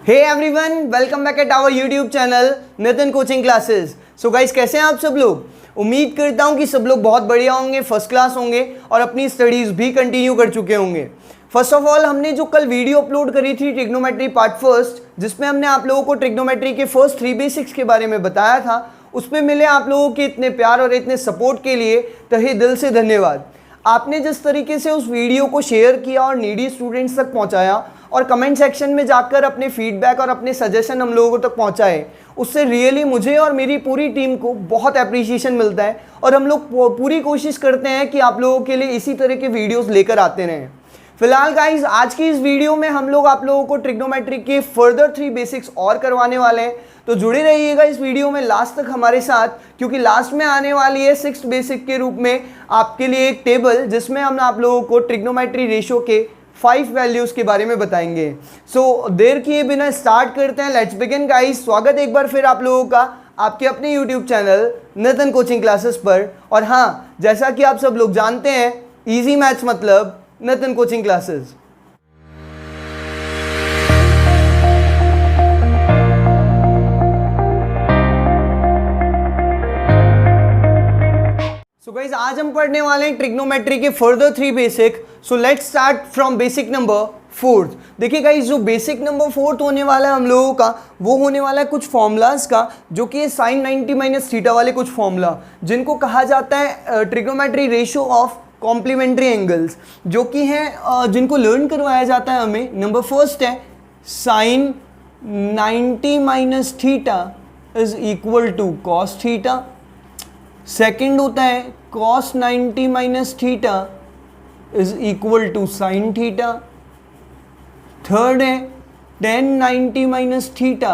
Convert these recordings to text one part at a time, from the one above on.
Hey everyone, welcome back at our YouTube channel Nitin coaching classes. So guys, कैसे हैं आप सब लोग? उम्मीद करता हूं कि सब लोग बहुत बढ़िया होंगे, फर्स्ट क्लास होंगे और अपनी स्टडीज़ भी कंटिन्यू कर चुके होंगे। फर्स्ट ऑफ ऑल, हमने जो कल वीडियो अपलोड करी थी ट्रिग्नोमेट्री पार्ट फर्स्ट, जिसमें हमने आप लोगों को ट्रिग्नोमेट्री के फर्स्ट 3 बेसिक्स के बारे में बताया था, उसमें मिले आप लोगों के इतने प्यार और इतने सपोर्ट के लिए तहे दिल से धन्यवाद। आपने जिस तरीके से उस वीडियो को शेयर किया और नीडी स्टूडेंट्स तक पहुंचाया और कमेंट सेक्शन में जाकर अपने फीडबैक और अपने सजेशन हम लोगों तक पहुंचाए, उससे रियली मुझे और मेरी पूरी टीम को बहुत अप्रिसिएशन मिलता है और हम लोग पूरी कोशिश करते हैं कि आप लोगों के लिए इसी तरह के वीडियोस लेकर आते रहें। फिलहाल गाइज, आज की इस वीडियो में हम लोग आप लोगों को ट्रिग्नोमेट्री के फर्दर 3 बेसिक्स और करवाने वाले हैं, तो जुड़े रहिएगा इस वीडियो में लास्ट तक हमारे साथ, क्योंकि लास्ट में आने वाली है 6th बेसिक के रूप में आपके लिए एक टेबल, जिसमें हम आप लोगों को ट्रिग्नोमेट्री रेशियो के 5 वैल्यूज के बारे में बताएंगे। सो देर किए बिना स्टार्ट करते हैं। Let's begin guys. स्वागत एक बार फिर आप लोगों का आपके अपने YouTube channel Nitin coaching classes पर। और हाँ, जैसा कि आप सब लोग जानते हैं, इजी मैथ्स मतलब Nitin coaching classes. So guys, आज हम पढ़ने वाले हैं ट्रिग्नोमेट्री के further 3 basic. So let's start from basic number 4। देखिए गाइस, जो बेसिक नंबर 4 होने वाला है हम लोगों का, वो होने वाला है कुछ फॉर्मूलाज का, जो कि साइन 90 माइनस थीटा वाले कुछ फॉर्मूला, जिनको कहा जाता है trigonometry ratio of complementary angles, जो कि हैं जिनको लर्न करवाया जाता है हमें। नंबर फर्स्ट है sine 90 minus theta is equal to cos theta. Second होता है cos 90 minus theta is equal to sine theta. Third है tan 90 minus theta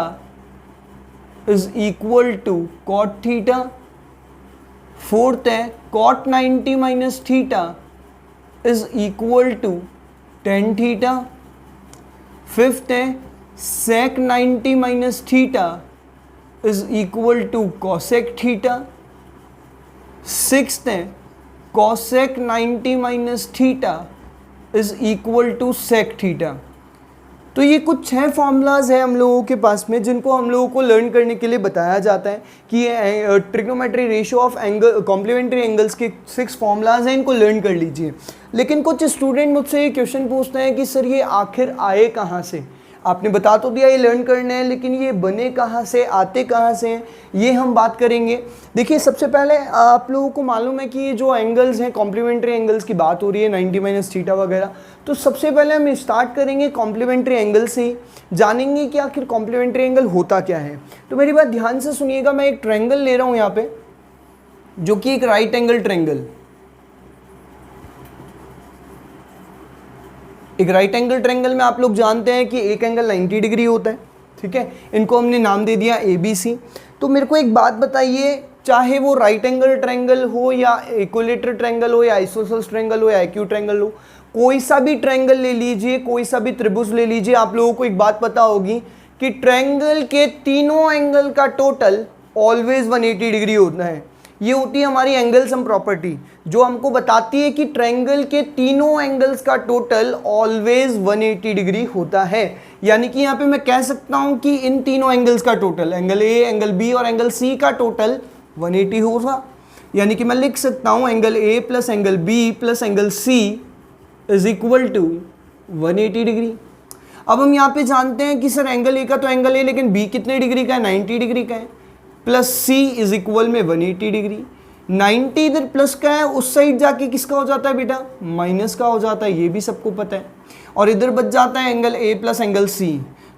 is equal to cot theta. Fourth है cot 90 minus theta is equal to tan theta. Fifth है sec 90 minus theta is equal to cosec theta. Sixth है cosec 90 minus theta is equal to sec theta. तो ये कुछ 6 formulas हैं हम लोगों के पास में, जिनको हम लोगों को लर्न करने के लिए बताया जाता है कि ये trigonometry ratio of angle complementary angles के 6 फॉर्मूलाज हैं, इनको लर्न कर लीजिए। लेकिन कुछ स्टूडेंट मुझसे ये क्वेश्चन पूछते हैं कि सर ये आखिर आए कहाँ से? आपने बता तो दिया ये लर्न करने हैं, लेकिन ये बने कहाँ से, आते कहाँ से हैं, ये हम बात करेंगे। देखिए, सबसे पहले आप लोगों को मालूम है कि ये जो एंगल्स हैं, कॉम्प्लीमेंट्री एंगल्स की बात हो रही है, 90 माइनस थीटा वगैरह, तो सबसे पहले हम स्टार्ट करेंगे कॉम्प्लीमेंट्री एंगल से ही, जानेंगे कि आखिर कॉम्प्लीमेंट्री एंगल होता क्या है। तो मेरी बात ध्यान से सुनिएगा। मैं एक ट्रायंगल ले रहा हूँ यहाँ पे, जो कि एक राइट एंगल ट्रायंगल, एक राइट एंगल ट्रायंगल में आप लोग जानते हैं कि एक एंगल 90 डिग्री होता है, ठीक है। इनको हमने नाम दे दिया ABC। तो मेरे को एक बात बताइए, चाहे वो राइट एंगल ट्रायंगल हो या इक्विलेटरल ट्रायंगल हो या आइसोसेलेस ट्रायंगल हो या एक्यूट ट्रायंगल हो, कोई सा भी ट्रायंगल ले लीजिए, कोई सा भी त्रिभुज ले लीजिए, आप लोगों को एक बात पता होगी कि ट्रायंगल के तीनों एंगल का टोटल ऑलवेज 180 डिग्री होता है। ये होती है हमारी एंगल सम प्रॉपर्टी, जो हमको बताती है कि ट्रायंगल के तीनों एंगल्स का टोटल ऑलवेज 180 डिग्री होता है। यानी कि यहाँ पे मैं कह सकता हूँ कि इन तीनों एंगल्स का total, angle A, angle B और एंगल सी का टोटल 180 होगा। यानी कि मैं लिख सकता हूँ angle A plus angle B plus angle C is equal to 180 degree. अब हम यहाँ पे जानते हैं कि सर एंगल ए का तो एंगल ए, लेकिन बी कितने डिग्री का है? 90 डिग्री का है, प्लस सी इज इक्वल में 180 डिग्री। 90 इधर प्लस का है, उस साइड जाके किसका हो जाता है बेटा? माइनस का हो जाता है, ये भी सबको पता है। और इधर बच जाता है angle A plus angle C.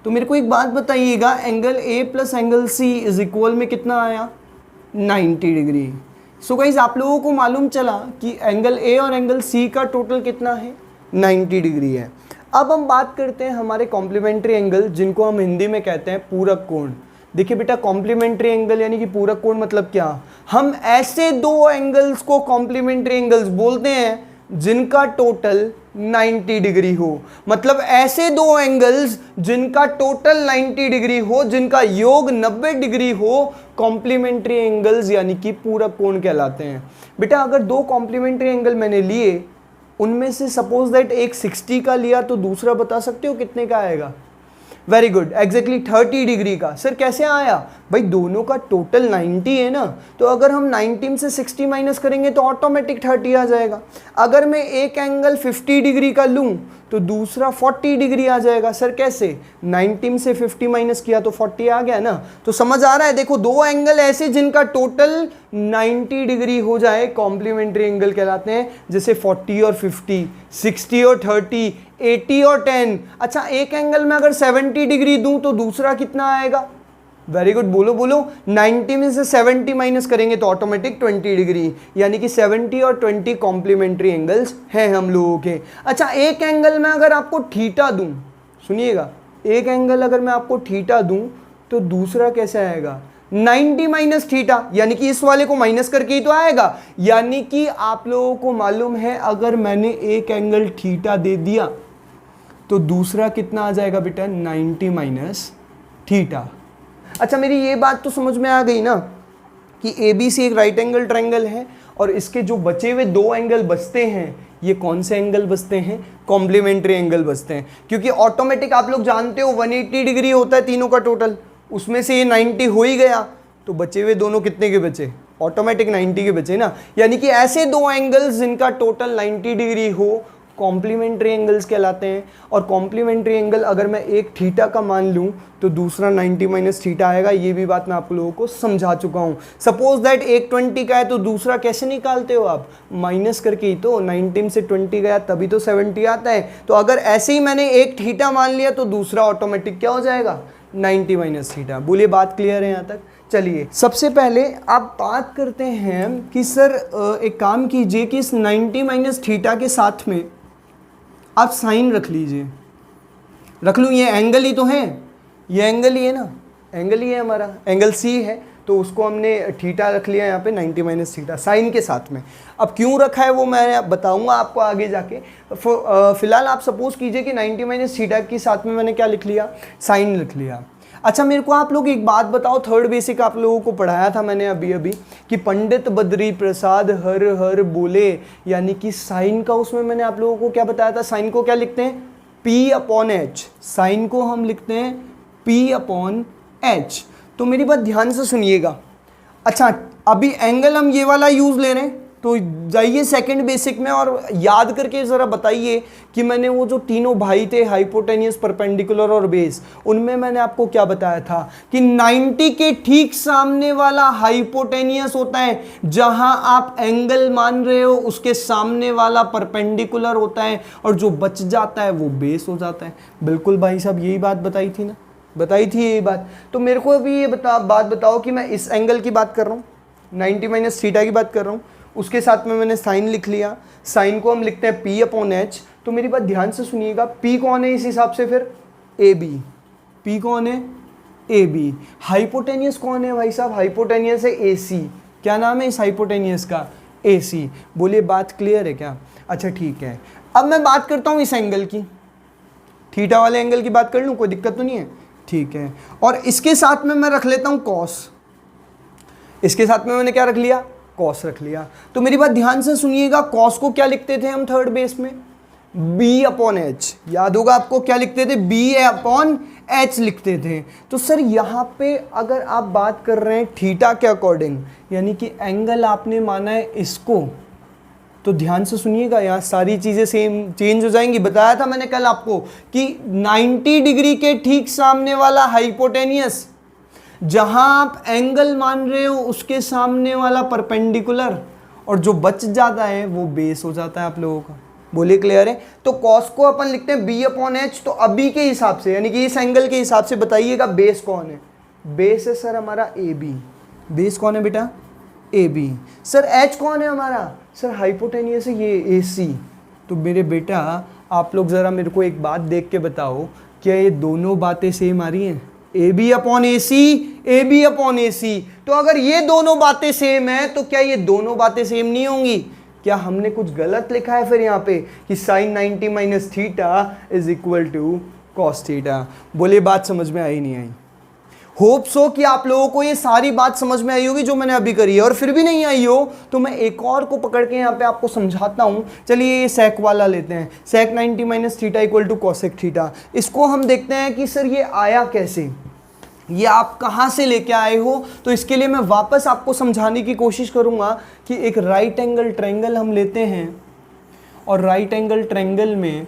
तो मेरे को एक बात बताइएगा, angle A plus angle C is equal में कितना आया? 90 डिग्री। सो गाइस, आप लोगों को मालूम चला कि एंगल ए और एंगल सी का टोटल कितना है? 90 डिग्री है। अब हम बात करते हैं हमारे कॉम्प्लीमेंट्री एंगल, जिनको हम हिंदी में कहते हैं पूरक कोण। देखिए बेटा, कॉम्प्लीमेंट्री एंगल यानी कि पूरक कोण मतलब क्या? हम ऐसे दो एंगल्स को कॉम्प्लीमेंट्री एंगल्स बोलते हैं जिनका टोटल 90 डिग्री हो। मतलब ऐसे दो एंगल्स जिनका टोटल 90 डिग्री हो, जिनका योग 90 डिग्री हो, कॉम्प्लीमेंट्री एंगल्स यानी कि पूरक कोण कहलाते हैं। बेटा, अगर दो कॉम्प्लीमेंट्री एंगल मैंने लिए, उनमें से सपोज दैट एक 60 का लिया, तो दूसरा बता सकते हो कितने का आएगा? वेरी गुड, एग्जैक्टली 30 डिग्री का। सर कैसे आया? भाई दोनों का टोटल 90 है ना, तो अगर हम 19 से 60 माइनस करेंगे तो ऑटोमेटिक 30 आ जाएगा। अगर मैं एक एंगल 50 डिग्री का लूँ तो दूसरा 40 डिग्री आ जाएगा। सर कैसे? 19 से 50 माइनस किया तो 40 आ गया ना। तो समझ आ रहा है? देखो दो एंगल ऐसे जिनका टोटल 90 डिग्री हो जाए कॉम्प्लीमेंट्री एंगल कहलाते हैं, जैसे 40 और 50, 60 और 30, 80 और 10। अच्छा एक एंगल में अगर 70 डिग्री दूं तो दूसरा कितना आएगा? वेरी गुड, बोलो बोलो। 90 में से 70 माइनस करेंगे तो ऑटोमेटिक 20 डिग्री, यानी कि 70 और 20 कॉम्प्लीमेंट्री एंगल्स हैं हम लोगों के। अच्छा एक एंगल में अगर आपको थीटा दूं, सुनिएगा, एक एंगल अगर मैं आपको थीटा दूं तो दूसरा कैसे आएगा? 90 माइनस थीटा, यानी कि इस वाले को माइनस करके ही तो आएगा। यानी कि आप लोगों को मालूम है अगर मैंने एक एंगल थीटा दे दिया तो दूसरा कितना आ जाएगा बेटा? 90 माइनस थीटा। अच्छा मेरी ये बात तो समझ में आ गई ना कि ABC एक राइट एंगल ट्रायंगल है और इसके जो बचे हुए दो एंगल बचते हैं ये कौन से एंगल बचते हैं? कॉम्प्लीमेंट्री एंगल बचते हैं, क्योंकि ऑटोमेटिक आप लोग जानते हो 180 डिग्री होता है तीनों का टोटल, उसमें से ये 90 हो ही गया तो बचे हुए दोनों कितने के बचे? ऑटोमेटिक 90 के बचे ना। यानी कि ऐसे दो एंगल्स जिनका टोटल 90 डिग्री हो कॉम्प्लीमेंट्री एंगल्स कहलाते हैं। और कॉम्प्लीमेंट्री एंगल अगर मैं एक थीटा का मान लूँ तो दूसरा 90 माइनस थीटा आएगा। ये भी बात मैं आप लोगों को समझा चुका हूँ। सपोज दैट एक 20 का है तो दूसरा कैसे निकालते हो आप? माइनस करके ही तो। 19 से 20 गया तभी तो 70 आता है। तो अगर ऐसे ही मैंने एक थीटा मान लिया तो दूसरा ऑटोमेटिक क्या हो जाएगा? 90 माइनस थीटा। बोलिए बात क्लियर है यहाँ तक? चलिए सबसे पहले आप बात करते हैं कि सर एक काम कीजिए कि इस 90 माइनस थीटा के साथ में आप साइन रख लीजिए। रख लूँ? ये एंगल ही तो है, ये एंगल ही है ना, एंगल ही है हमारा, एंगल C है, तो उसको हमने थीटा रख लिया यहाँ पे 90 माइनस थीटा साइन के साथ में। अब क्यों रखा है वो मैं बताऊंगा आपको आगे जाके। फिलहाल आप सपोज कीजिए कि 90 माइनस थीटा के साथ में मैंने क्या लिख लिया? साइन लिख लिया। अच्छा मेरे को आप लोग एक बात बताओ, थर्ड बेसिक आप लोगों को पढ़ाया था मैंने अभी अभी कि पंडित बद्री प्रसाद हर हर बोले, यानी कि साइन का उसमें मैंने आप लोगों को क्या बताया था? साइन को क्या लिखते हैं? P/H। साइन को हम लिखते हैं P/H। तो मेरी बात ध्यान से सुनिएगा। अच्छा अभी एंगल हम ये वाला यूज़ ले रहे हैं, तो जाइए सेकंड बेसिक में और याद करके ज़रा बताइए कि मैंने वो जो तीनों भाई थे हाइपोटेनियस, परपेंडिकुलर और बेस, उनमें मैंने आपको क्या बताया था कि 90 के ठीक सामने वाला हाइपोटेनियस होता है, जहां आप एंगल मान रहे हो उसके सामने वाला परपेंडिकुलर होता है और जो बच जाता है वो बेस हो जाता है। बिल्कुल भाई साहब यही बात बताई थी ना, बताई थी यही बात। तो मेरे को अभी ये बात बताओ कि मैं इस एंगल की बात कर रहा हूँ, 90 माइनस थीटा की बात कर रहा हूँ, उसके साथ में मैंने साइन लिख लिया। साइन को हम लिखते हैं P/H। तो मेरी बात ध्यान से सुनिएगा, P कौन है इस हिसाब से? फिर AB। P कौन है? AB। हाइपोटेनियस कौन है भाई साहब? हाइपोटेनियस है AC। क्या नाम है इस हाइपोटेनियस का? AC। बोलिए बात क्लियर है क्या? अच्छा ठीक है, अब मैं बात करता हूँ इस एंगल की, थीटा वाले एंगल की बात कर लूँ, कोई दिक्कत तो नहीं है? ठीक है, और इसके साथ में मैं रख लेता हूँ कॉस। इसके साथ में मैंने क्या रख लिया? कॉस रख लिया। तो मेरी बात ध्यान से सुनिएगा, कॉस को क्या लिखते थे हम थर्ड बेस में? B/H। याद होगा आपको क्या लिखते थे? B/H लिखते थे। तो सर यहाँ पे अगर आप बात कर रहे हैं थीटा के अकॉर्डिंग, यानी कि एंगल आपने माना है इसको, तो ध्यान से सुनिएगा, यहाँ सारी चीज़ें सेम चेंज हो जाएंगी। बताया था मैंने कल आपको कि 90 डिग्री के ठीक सामने वाला हाइपोटेनियस, जहां आप एंगल मान रहे हो उसके सामने वाला परपेंडिकुलर, और जो बच जाता है वो बेस हो जाता है आप लोगों का। बोलिए क्लियर है? तो कॉस को अपन लिखते हैं B/H। तो अभी के हिसाब से, यानी कि इस एंगल के हिसाब से बताइएगा बेस कौन है? बेस है सर हमारा AB। बेस कौन है बेटा? AB। सर H कौन है हमारा? सर हाइपोटेनियस है ये AC। तो मेरे बेटा आप लोग ज़रा मेरे को एक बात देख के बताओ, क्या ये दोनों बातें सेम आ रही हैं? AB/AC, AB/AC। तो अगर ये दोनों बातें सेम है तो क्या ये दोनों बातें सेम नहीं होंगी? क्या हमने कुछ गलत लिखा है फिर यहाँ पे कि sine 90 minus theta is equal to cos theta? बोलिए बात समझ में आई नहीं आई? होप सो कि आप लोगों को ये सारी बात समझ में आई होगी जो मैंने अभी करी है, और फिर भी नहीं आई हो तो मैं एक और को पकड़ के यहाँ पे आपको समझाता हूँ। चलिए ये सेक वाला लेते हैं, sec 90 minus theta equal to cosec theta. इसको हम देखते हैं कि सर ये आया कैसे, ये आप कहाँ से लेके आए हो। तो इसके लिए मैं वापस आपको समझाने की कोशिश करूँगा कि एक राइट एंगल ट्रायंगल हम लेते हैं, और राइट एंगल ट्रायंगल में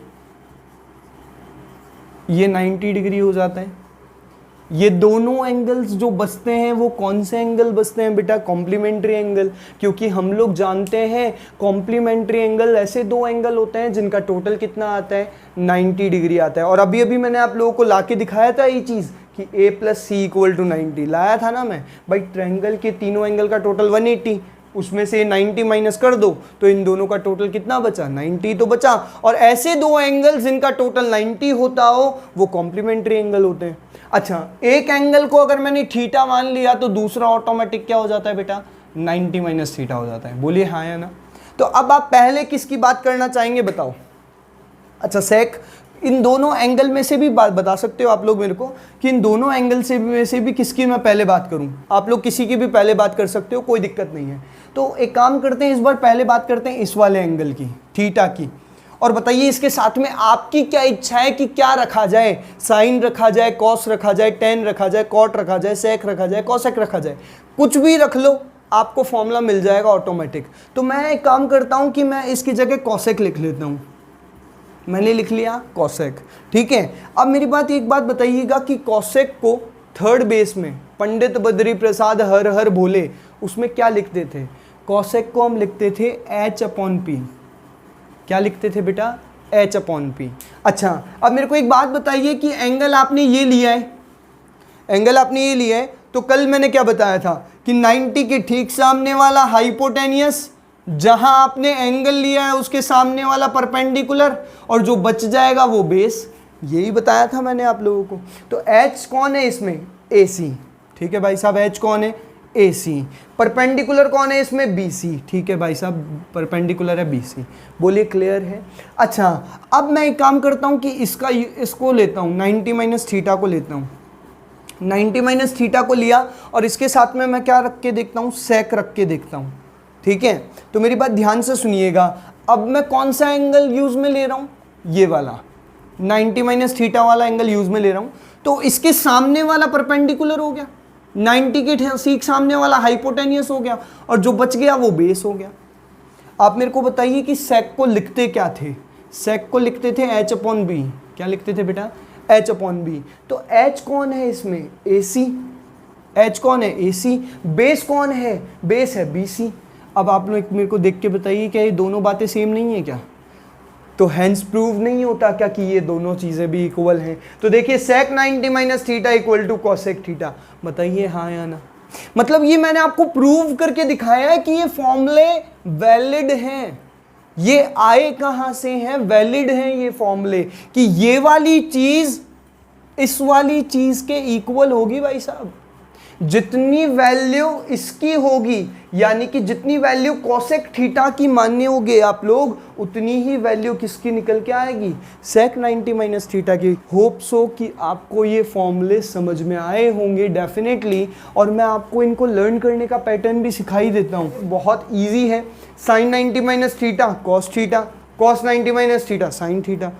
ये 90 डिग्री हो जाता है। ये दोनों एंगल्स जो बचते हैं वो कौन से एंगल बचते हैं बेटा? कॉम्प्लीमेंट्री एंगल, क्योंकि हम लोग जानते हैं कॉम्प्लीमेंट्री एंगल ऐसे दो एंगल होते हैं जिनका टोटल कितना आता है? 90 डिग्री आता है। और अभी अभी मैंने आप लोगों को लाके दिखाया था ये चीज़ कि a plus C equal to 90 लाया था ना मैं भाई। ट्रायंगल के तीनों एंगल का टोटल 180, उसमें से 90 माइनस कर दो तो इन दोनों का टोटल कितना बचा? 90 तो बचा। और ऐसे दो एंगल जिनका टोटल 90 होता हो वो कॉम्प्लीमेंट्री एंगल होते हैं। अच्छा, एक एंगल को अगर मैंने थीटा मान लिया तो दूसरा ऑटोमेटिक क्या हो जाता है बेटा? 90 माइनस थीटा हो जाता है। बोलिए हाँ या ना। तो अब आप पहले किसकी बात करना चाहेंगे बताओ? अच्छा, सेक इन दोनों एंगल में से भी बात बता सकते हो आप लोग मेरे को कि इन दोनों एंगल से भी किसकी मैं पहले बात करूं? आप लोग किसी की भी पहले बात कर सकते हो, कोई दिक्कत नहीं है। तो एक काम करते हैं, इस बार पहले बात करते हैं इस वाले एंगल की, थीटा की। और बताइए इसके साथ में आपकी क्या इच्छा है कि क्या रखा जाए? साइन रखा जाए, कॉस रखा जाए, टेन रखा जाए, कॉट रखा जाए, सेक रखा जाए, कॉसेक रखा जाए, कुछ भी रख लो, आपको फॉर्मूला मिल जाएगा ऑटोमेटिक। तो मैं एक काम करता हूं कि मैं इसकी जगह कॉसेक लिख लेता हूं। मैंने लिख लिया कॉसेक, ठीक है। अब मेरी बात एक बात बताइएगा कि कॉसेक को थर्ड बेस में पंडित बद्री प्रसाद हर हर भोले उसमें क्या लिखते थे? कॉसेक को हम लिखते थे h/p। क्या लिखते थे बेटा? h/p। अच्छा, अब मेरे को एक बात बताइए कि एंगल आपने ये लिया है, एंगल आपने ये लिया है, तो कल मैंने क्या बताया था कि 90 के ठीक सामने वाला हाइपोटेनियस, जहां आपने एंगल लिया है उसके सामने वाला परपेंडिकुलर, और जो बच जाएगा वो बेस। यही बताया था मैंने आप लोगों को। तो h कौन है इसमें? AC, ठीक है भाई साहब। h कौन है? AC। परपेंडिकुलर कौन है इसमें? BC, ठीक है भाई साहब, परपेंडिकुलर है BC। बोलिए क्लियर है? अच्छा, अब मैं एक काम करता हूं कि इसको लेता हूं, 90 माइनस थीटा को लेता हूं। 90 माइनस थीटा को लिया और इसके साथ में मैं क्या रख के देखता हूं? सेक रख के देखता हूं, ठीक है। तो मेरी बात ध्यान से सुनिएगा। अब मैं कौन सा एंगल यूज में ले रहा हूं? ये वाला 90 माइनस थीटा वाला एंगल यूज में ले रहा हूं। तो इसके सामने वाला परपेंडिकुलर हो गया, 90 के ठीक सामने वाला हाइपोटेनियस हो गया, और जो बच गया वो बेस हो गया। आप मेरे को बताइए कि सेक को लिखते क्या थे? सेक को लिखते थे h/b। क्या लिखते थे बेटा? h/b। तो h कौन है इसमें? AC। h कौन है? AC। बेस कौन है? बेस है BC। अब आप लोग मेरे को देख के बताइए क्या ये दोनों बातें सेम नहीं है क्या? तो हेंस प्रूव नहीं होता क्या कि ये दोनों चीज़ें भी इक्वल हैं? तो देखिए sec 90 minus theta equal to cosec theta. बताइए हाँ या ना। मतलब ये मैंने आपको प्रूव करके दिखाया है कि ये फॉर्मूले वैलिड हैं। ये आए कहाँ से हैं? वैलिड हैं ये फॉर्मूले, कि ये वाली चीज़ इस वाली चीज़ के इक्वल होगी भाई साहब। जितनी वैल्यू इसकी होगी, यानी कि जितनी वैल्यू कॉसेक थीटा की मान्य होगी आप लोग, उतनी ही वैल्यू किसकी निकल के आएगी? सेक 90 माइनस थीटा की। होप सो कि आपको ये फॉर्मूले समझ में आए होंगे डेफिनेटली, और मैं आपको इनको लर्न करने का पैटर्न भी सिखाई देता हूँ। बहुत ईजी है। Sine 90 minus theta cos theta, cos 90 minus theta sine theta,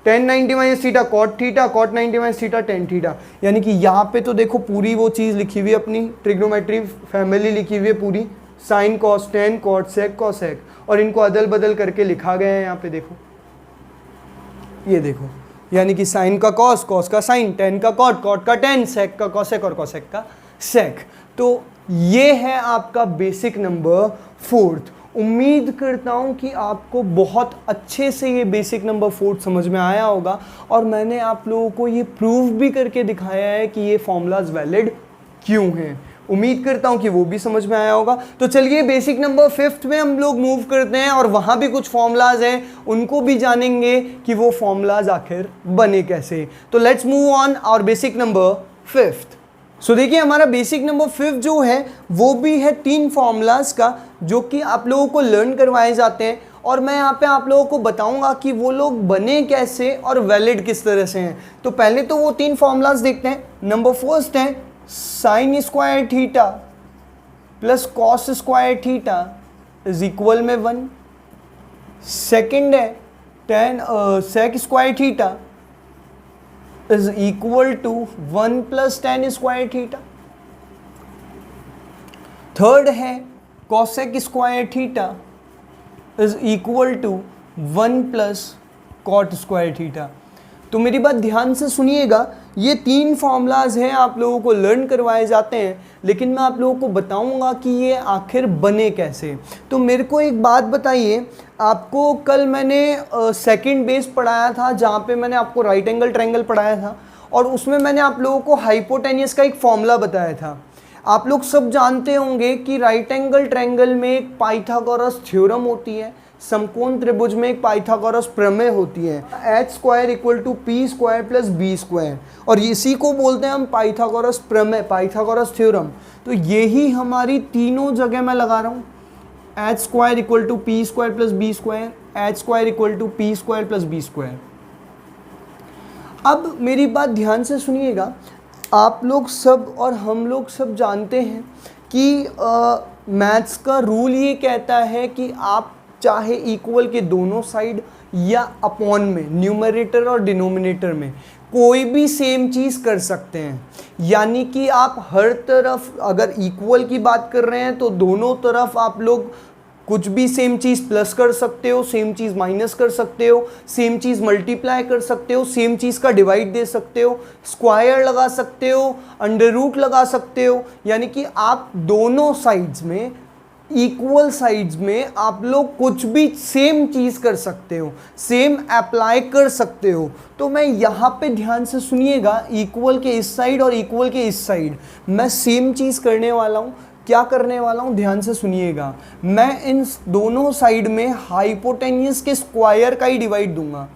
tan 90 minus theta cot theta, cot 90 minus theta tan theta. यानी कि यहाँ पे तो देखो पूरी वो चीज़ लिखी हुई है, अपनी ट्रिग्नोमेट्री फैमिली लिखी हुई है पूरी, sine cos tan cot sec cosec, और इनको अदल बदल करके लिखा गया है यहाँ पे। देखो ये देखो, यानी कि साइन का कॉस, कॉस का साइन, टेन का कॉट, कॉट का टेन, सेक का कॉसेक और कॉसेक का सेक। तो ये है आपका बेसिक नंबर 4। उम्मीद करता हूँ कि आपको बहुत अच्छे से ये बेसिक नंबर 4 समझ में आया होगा, और मैंने आप लोगों को ये प्रूव भी करके दिखाया है कि ये फॉर्मूलाज वैलिड क्यों हैं। उम्मीद करता हूँ कि वो भी समझ में आया होगा। तो चलिए बेसिक नंबर 5 में हम लोग मूव करते हैं, और वहाँ भी कुछ फॉर्मूलाज हैं, उनको भी जानेंगे कि वो फॉर्मूलाज आखिर बने कैसे। तो लेट्स मूव ऑन और बेसिक नंबर 5। सो देखिए हमारा बेसिक नंबर 5 जो है वो भी है 3 फॉर्मूलाज का, जो कि आप लोगों को लर्न करवाए जाते हैं, और मैं यहाँ पे आप लोगों को बताऊंगा कि वो लोग बने कैसे और वैलिड किस तरह से हैं। तो पहले तो वो 3 फॉर्मूलाज देखते हैं। नंबर फर्स्ट है sine square theta plus cos square theta is equal में 1। सेकेंड है tan sec square theta is equal to 1 plus tan square theta. Third है cosec square theta is equal to 1 plus cot square theta. तो मेरी बात ध्यान से सुनिएगा, ये 3 फॉर्मूलाज हैं, आप लोगों को लर्न करवाए जाते हैं, लेकिन मैं आप लोगों को बताऊंगा कि ये आखिर बने कैसे। तो मेरे को एक बात बताइए, आपको कल मैंने सेकंड बेस पढ़ाया था जहाँ पे मैंने आपको राइट एंगल ट्रायंगल पढ़ाया था, और उसमें मैंने आप लोगों को हाइपोटेनियस का एक फॉर्मूला बताया था। आप लोग सब जानते होंगे कि राइट एंगल ट्रायंगल में एक पाइथागोरस थ्योरम होती है, समकोण त्रिभुज में एक पाइथागोरस प्रमेय होती है, H square equal to P square plus B square, और इसी को बोलते हैं हम पाइथागोरस प्रमेय, पाइथागोरस थ्योरम। तो यही हमारी तीनों जगह मैं लगा रहा हूँ, H square equal to P square plus B square, H square equal to P square plus B square. अब मेरी बात ध्यान से सुनिएगा, आप लोग सब और हम लोग सब जानते हैं कि मैथ्स का रूल ये कहता है कि आप चाहे इक्वल के दोनों साइड या अपॉन में, न्यूमरेटर और डिनोमिनेटर में कोई भी सेम चीज़ कर सकते हैं। यानी कि आप हर तरफ अगर इक्वल की बात कर रहे हैं तो दोनों तरफ आप लोग कुछ भी सेम चीज़ प्लस कर सकते हो, सेम चीज़ माइनस कर सकते हो, सेम चीज़ मल्टीप्लाई कर सकते हो, सेम चीज़ का डिवाइड दे सकते हो, स्क्वायर लगा सकते हो, अंडर रूट लगा सकते हो। यानी कि आप दोनों साइड्स में, इक्वल साइड्स में आप लोग कुछ भी सेम चीज़ कर सकते हो, सेम अप्लाई कर सकते हो। तो मैं यहाँ पे ध्यान से सुनिएगा, इक्वल के इस साइड और इक्वल के इस साइड मैं सेम चीज़ करने वाला हूँ। क्या करने वाला हूँ, ध्यान से सुनिएगा, मैं इन दोनों साइड में हाइपोटेनियस के स्क्वायर का ही डिवाइड दूंगा,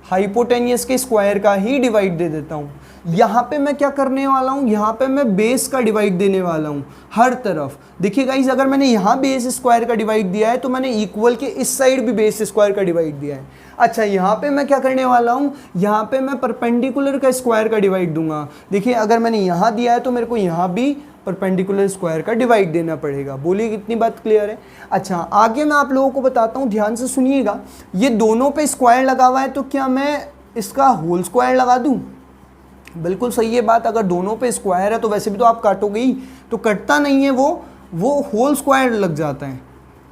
हाइपोटेनियस के स्क्वायर का ही डिवाइड दे देता हूँ। यहाँ पे मैं क्या करने वाला हूँ, यहाँ पे मैं बेस का डिवाइड देने वाला हूँ हर तरफ। देखिए गाइस, अगर मैंने यहाँ बेस स्क्वायर का डिवाइड दिया है तो मैंने इक्वल के इस साइड भी बेस स्क्वायर का डिवाइड दिया है। अच्छा, यहाँ पे मैं क्या करने वाला हूँ, यहाँ पे मैं परपेंडिकुलर का स्क्वायर का डिवाइड दूंगा। देखिए, अगर मैंने यहाँ दिया है तो मेरे को यहाँ भी परपेंडिकुलर स्क्वायर का डिवाइड देना पड़ेगा। बोलिए कितनी बात क्लियर है। अच्छा, आगे मैं आप लोगों को बताता हूँ, ध्यान से सुनिएगा। ये दोनों पे स्क्वायर लगा हुआ है तो क्या मैं इसका होल स्क्वायर लगा दूँ? बिल्कुल सही है बात, अगर दोनों पे स्क्वायर है तो वैसे भी तो आप काटोगे ही, तो कटता नहीं है वो होल स्क्वायर लग जाता है।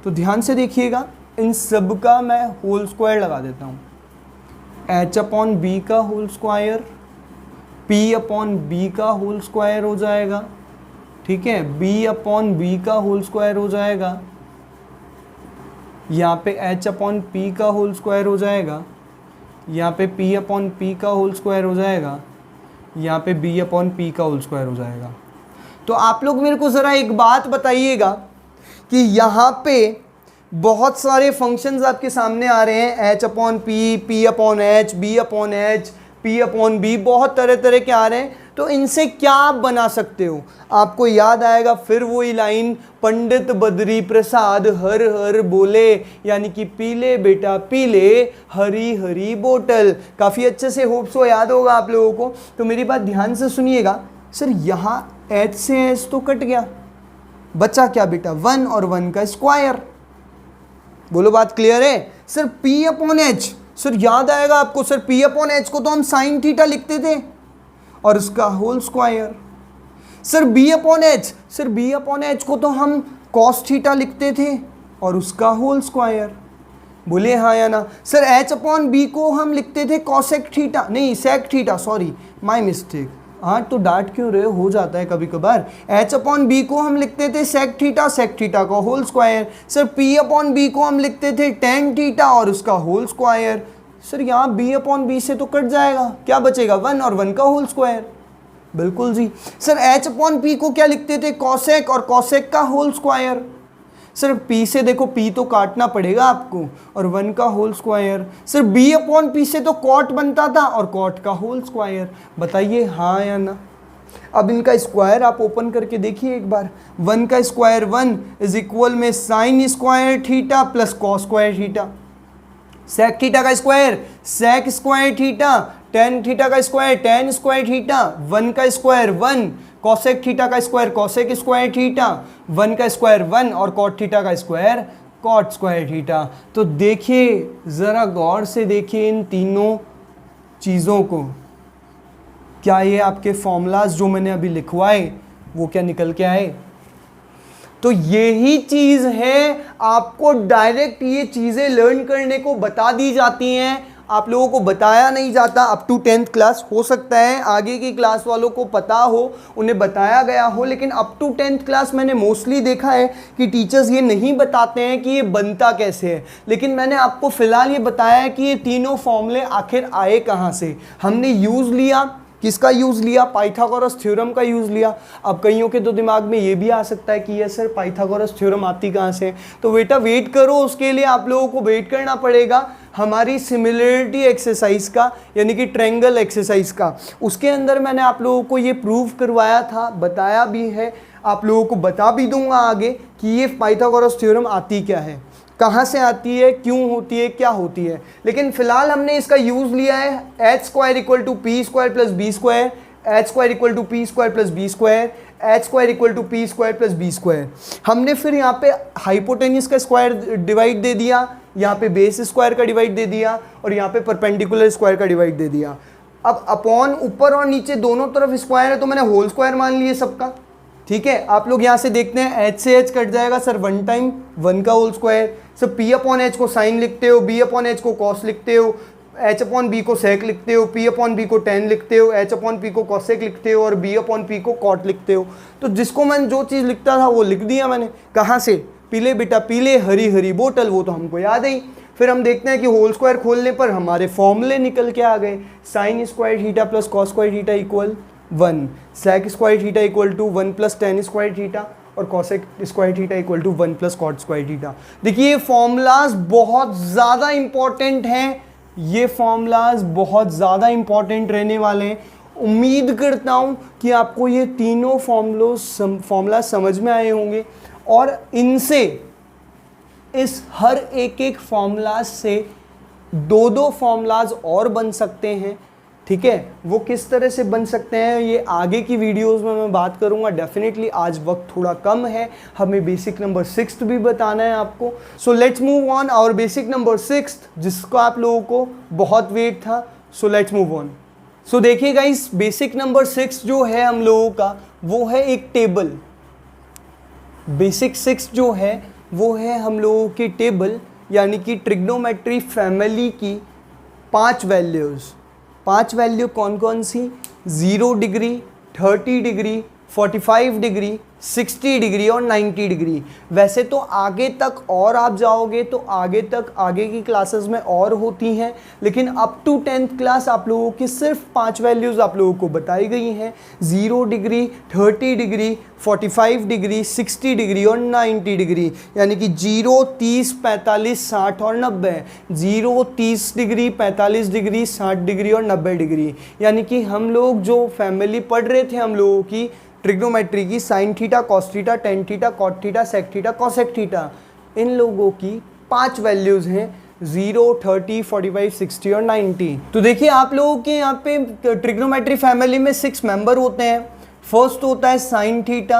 तो ध्यान से देखिएगा, इन सब का मैं होल स्क्वायर लगा देता हूँ। एच अपॉन बी का whole square, P upon B का होल स्क्वायर हो जाएगा, ठीक है, बी अपॉन बी का होल स्क्वायर हो जाएगा, यहाँ पे एच अपॉन पी का होल स्क्वायर हो जाएगा, यहाँ पे पी अपॉन पी का होल स्क्वायर हो जाएगा, यहाँ पे बी अपॉन पी का होल स्क्वायर हो जाएगा। तो आप लोग मेरे को ज़रा एक बात बताइएगा कि यहाँ पे बहुत सारे फंक्शंस आपके सामने आ रहे हैं, H upon P, P upon H, B upon H, P upon B, बहुत तरह तरह के आ रहे हैं। तो इनसे क्या आप बना सकते हो? आपको याद आएगा फिर वही लाइन, पंडित बद्री प्रसाद हर हर बोले, यानी कि पीले बेटा पीले हरी हरी बोतल। काफ़ी अच्छे से होप सो याद होगा आप लोगों को। तो मेरी बात ध्यान से सुनिएगा। सर यहाँ एच से एच तो कट गया, बचा क्या बेटा? 1 और 1 का स्क्वायर। बोलो बात क्लियर है? Sir P upon H, sir याद आएगा आपको, सर पी अपॉन एच को तो हम साइन थीटा लिखते थे और उसका whole square. Sir B upon H, sir B upon H को तो हम कॉस थीटा लिखते थे और उसका होल स्क्वायर। बोले हाँ या ना? सर एच अपॉन बी को हम लिखते थे कॉसेक थीटा, नहीं sec theta, sorry my mistake. हाँ तो डांट क्यों रहे हो जाता है कभी कभार। एच अपॉन बी को हम लिखते थे सेक थीटा का whole square. Sir P upon B को हम लिखते थे टेन थीटा और उसका होल स्क्वायर। सर यहाँ बी अपॉन बी से तो कट जाएगा, क्या बचेगा? 1 और 1 का होल स्क्वायर। बिल्कुल जी। सर एच अपॉन पी को क्या लिखते थे? कॉसेक और कॉसेक का होल स्क्वायर। सर पी से देखो, पी तो काटना पड़ेगा आपको, और 1 का whole square. Sir B upon P से तो कॉट बनता था और कॉट का होल स्क्वायर। बताइए हाँ या ना? अब इनका स्क्वायर आप ओपन करके देखिए एक बार। 1 का स्क्वायर 1 इज इक्वल में sine square theta plus cos square theta. Sec theta का square sec square theta, tan theta का स्क्वायर टेन स्क्वायर थीटा, 1 का स्क्वायर 1, कॉसेक थीटा का स्क्वायर कॉसेक स्क्वायर थीटा, 1 का स्क्वायर 1 और कॉट थीटा का square cot square theta. तो देखिए ज़रा गौर से देखिए इन तीनों चीज़ों को, क्या ये आपके फॉर्मूलाज जो मैंने अभी लिखवाए वो क्या निकल के आए? तो यही चीज़ है, आपको डायरेक्ट ये चीज़ें लर्न करने को बता दी जाती हैं, आप लोगों को बताया नहीं जाता अप टू 10th क्लास। हो सकता है आगे की क्लास वालों को पता हो, उन्हें बताया गया हो, लेकिन अप टू 10th क्लास मैंने मोस्टली देखा है कि टीचर्स ये नहीं बताते हैं कि ये बनता कैसे है। लेकिन मैंने आपको फ़िलहाल ये बताया है कि ये तीनों फॉर्मूले आखिर आए कहाँ से। हमने यूज़ लिया, किसका यूज़ लिया? पाइथागोरस थ्योरम का यूज़ लिया। अब कईयों के तो दिमाग में ये भी आ सकता है कि ये सर पाइथागोरस थ्योरम आती कहाँ से? तो बेटा वेट करो, उसके लिए आप लोगों को वेट करना पड़ेगा हमारी सिमिलरिटी एक्सरसाइज का, यानी कि ट्रायंगल एक्सरसाइज का। उसके अंदर मैंने आप लोगों को ये प्रूव करवाया था, बताया भी है, आप लोगों को बता भी दूंगा आगे कि ये पाइथागोरस थ्योरम आती क्या है, कहाँ से आती है, क्यों होती है, क्या होती है। लेकिन फिलहाल हमने इसका यूज़ लिया है H square equal to P square plus B square, H square equal to P square plus B square, H square equal to P square plus B square. हमने फिर यहाँ पे हाइपोटेन्यूज का स्क्वायर डिवाइड दे दिया, यहाँ पे बेस स्क्वायर का divide दे दिया और यहाँ पे परपेंडिकुलर स्क्वायर का डिवाइड दे दिया। अब अपॉन ऊपर और नीचे दोनों तरफ स्क्वायर है तो मैंने होल स्क्वायर मान लिए सबका। ठीक है, आप लोग यहाँ से देखते हैं एच से एच कट जाएगा सर 1 टाइम 1 का whole square. Sir P upon H को साइन लिखते हो, बी अपॉन एच को कॉस लिखते हो, एच अपॉन बी को सेक लिखते हो, पी अपॉन बी को टेन लिखते हो, एच अपॉन पी को कॉसेक लिखते हो और बी अपॉन पी को कॉट लिखते हो। तो जिसको मैंने जो चीज़ लिखता था वो लिख दिया मैंने। कहाँ से? पीले बेटा पीले, हरी हरी बोतल, वो तो हमको याद है ही। फिर हम देखते हैं कि होल स्क्वायर खोलने पर हमारे फॉर्मूले निकल के आ गए। Sine square theta plus cos square theta equal 1, sec square theta equal to 1 plus tan square theta और cosec square theta equal to 1 plus cot square theta. देखिए ये फॉर्मूलाज बहुत ज़्यादा इंपॉर्टेंट हैं, ये फॉर्मूलाज बहुत ज़्यादा इंपॉर्टेंट रहने वाले हैं। उम्मीद करता हूँ कि आपको ये तीनों फॉर्मूला समझ में आए होंगे और इनसे, इस हर एक फॉर्मूलाज से 2 फॉर्मूलाज और बन सकते हैं। ठीक है, वो किस तरह से बन सकते हैं ये आगे की वीडियोस में मैं बात करूंगा डेफिनेटली। आज वक्त थोड़ा कम है, हमें बेसिक नंबर 6 भी बताना है आपको। सो लेट्स मूव ऑन और बेसिक नंबर 6 जिसका आप लोगों को बहुत वेट था। So let's move on. So देखिए गाइस, बेसिक नंबर 6 जो है हम लोगों का वो है एक टेबल। बेसिक 6 जो है वो है हम लोगों की टेबल, यानी कि ट्रिग्नोमेट्री फैमिली की 5 वैल्यूज़। 5 वैल्यू कौन कौन सी? 0 डिग्री, 30 डिग्री, 45 डिग्री, 60 डिग्री और 90 डिग्री। वैसे तो आगे तक और आप जाओगे तो आगे तक आगे की क्लासेस में और होती हैं, लेकिन अप टू 10th क्लास आप लोगों की सिर्फ 5 वैल्यूज़ आप लोगों को बताई गई हैं। 0 डिग्री, 30 डिग्री, 45 डिग्री, 60 डिग्री और 90 डिग्री, यानी कि 0, 30, 45, 60 और 90। 0, 30 डिग्री, 45 डिग्री, 60 डिग्री और 90 डिग्री। यानी कि हम लोग जो फैमिली पढ़ रहे थे हम लोगों की ट्रिग्नोमेट्री की, sine theta, cos theta, tan theta, cot theta, sec theta, cosec theta, इन लोगों की 5 वैल्यूज़ हैं 0, 30, 45, 60 और 90। तो देखिए आप लोगों के यहाँ पे ट्रिग्नोमेट्री फैमिली में 6 मेंबर होते हैं। फर्स्ट होता है sine theta,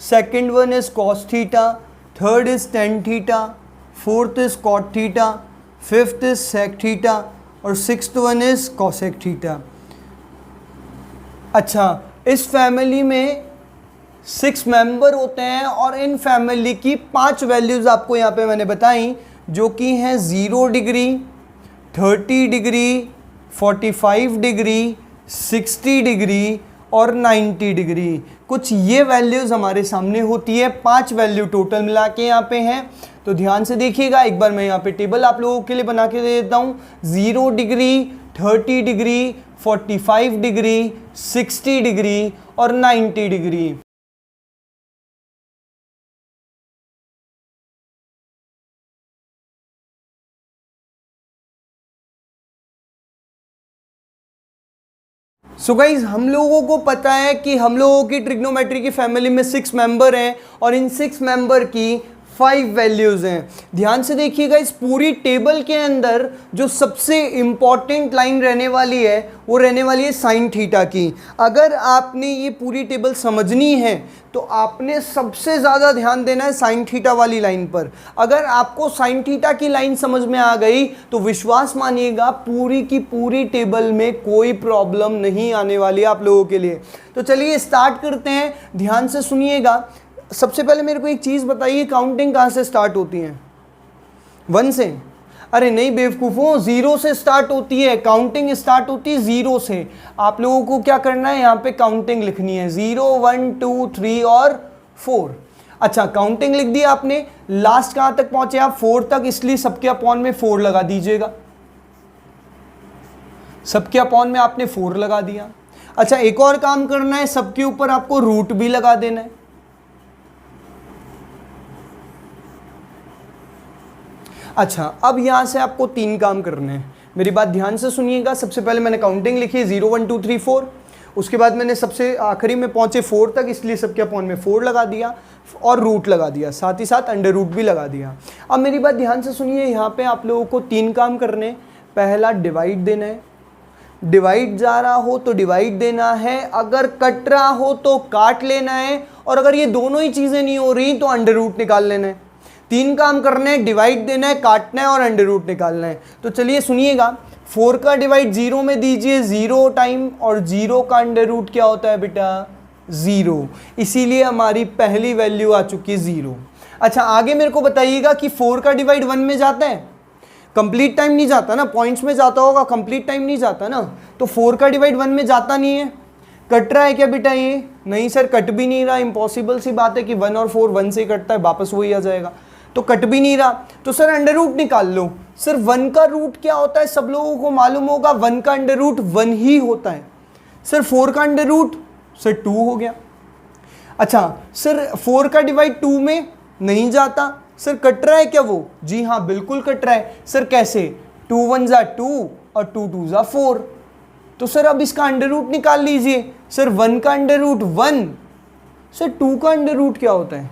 second one is cos theta, third is tan theta, fourth is cot theta, fifth is sec theta और sixth one is cosec theta. अच्छा, इस फैमिली में 6 मेंबर होते हैं और इन फैमिली की 5 वैल्यूज़ आपको यहाँ पे मैंने बताई, जो कि हैं 0 डिग्री, 30 डिग्री, 45 डिग्री, 60 डिग्री और 90 डिग्री। कुछ ये वैल्यूज़ हमारे सामने होती है, 5 वैल्यू टोटल मिला के यहाँ पे हैं। तो ध्यान से देखिएगा, एक बार मैं यहाँ पे टेबल आप लोगों के लिए बना के दे देता हूँ। 0 डिग्री, 30 डिग्री, 45 डिग्री, 60 डिग्री और 90 डिग्री। सो गाइज, हम लोगों को पता है कि हम लोगों की ट्रिग्नोमेट्री की फैमिली में 6 मेंबर हैं और इन 6 मेंबर की 5 वैल्यूज हैं। ध्यान से देखिएगा, इस पूरी टेबल के अंदर जो सबसे इंपॉर्टेंट लाइन रहने वाली है वो रहने वाली है साइन थीटा की। अगर आपने ये पूरी टेबल समझनी है तो आपने सबसे ज़्यादा ध्यान देना है साइन थीटा वाली लाइन पर। अगर आपको साइन थीटा की लाइन समझ में आ गई तो विश्वास मानिएगा पूरी की पूरी टेबल में कोई प्रॉब्लम नहीं आने वाली आप लोगों के लिए। तो चलिए स्टार्ट करते हैं, ध्यान से सुनिएगा। सबसे पहले मेरे को एक चीज़ बताइए, काउंटिंग कहाँ से स्टार्ट होती है? 1 से? अरे नहीं बेवकूफ़ों, 0 से स्टार्ट होती है। काउंटिंग स्टार्ट होती है 0 से। आप लोगों को क्या करना है, यहाँ पे काउंटिंग लिखनी है 0 1 2 3 और 4। अच्छा, काउंटिंग लिख दी आपने। लास्ट कहाँ तक पहुँचे आप? 4 तक, इसलिए सबके अपॉन में 4 लगा दीजिएगा। सबके अपॉन में आपने 4 लगा दिया। अच्छा, एक और काम करना है, सबके ऊपर आपको रूट भी लगा देना है। अच्छा, अब यहां से आपको 3 काम करने हैं। मेरी बात ध्यान से सुनिएगा। सबसे पहले मैंने काउंटिंग लिखी 0 1 2 3 4। उसके बाद मैंने सबसे आखिरी में पहुंचे 4 तक, इसलिए सबके अपॉन में 4 लगा दिया और रूट लगा दिया, साथ ही साथ अंडर रूट भी लगा दिया। अब मेरी बात ध्यान से सुनिए, यहाँ पे आप लोगों को 3 काम करने। पहला डिवाइड देना है। डिवाइड जा रहा हो तो डिवाइड देना है, अगर कट रहा हो तो काट लेना है, और अगर ये दोनों ही चीज़ें नहीं हो रही तो अंडर रूट निकाल लेना है। 3 काम करने हैं, डिवाइड देना है, काटना है और अंडर रूट निकालना है। तो चलिए सुनिएगा, 4 का डिवाइड 0 में दीजिए 0 टाइम, और 0 का अंडर रूट क्या होता है बेटा? 0। इसीलिए हमारी पहली वैल्यू आ चुकी है 0। अच्छा, आगे मेरे को बताइएगा कि 4 का डिवाइड 1 में जाता है? कंप्लीट टाइम नहीं जाता ना, पॉइंट्स में जाता होगा, कंप्लीट टाइम नहीं जाता ना। तो 4 का डिवाइड 1 में जाता नहीं है। कट रहा है क्या बेटा ये? नहीं सर, कट भी नहीं रहा। इम्पॉसिबल सी बात है कि 1 और 4 1 से कटता है, वापस वही आ जाएगा। तो कट भी नहीं रहा, तो सर अंडर रूट निकाल लो। सर 1 का रूट क्या होता है सब लोगों को मालूम होगा, 1 का अंडर रूट 1 ही होता है। सर 4 का अंडर रूट सर 2 हो गया। अच्छा सर 4 का डिवाइड 2 में नहीं जाता, सर कट रहा है क्या वो? जी हाँ बिल्कुल कट रहा है। सर कैसे? 2 1 जा 2 और 2 2 जा 4। तो सर अब इसका अंडर रूट निकाल लीजिए। सर 1 का अंडर रूट 1। सर 2 का अंडर रूट क्या होता है?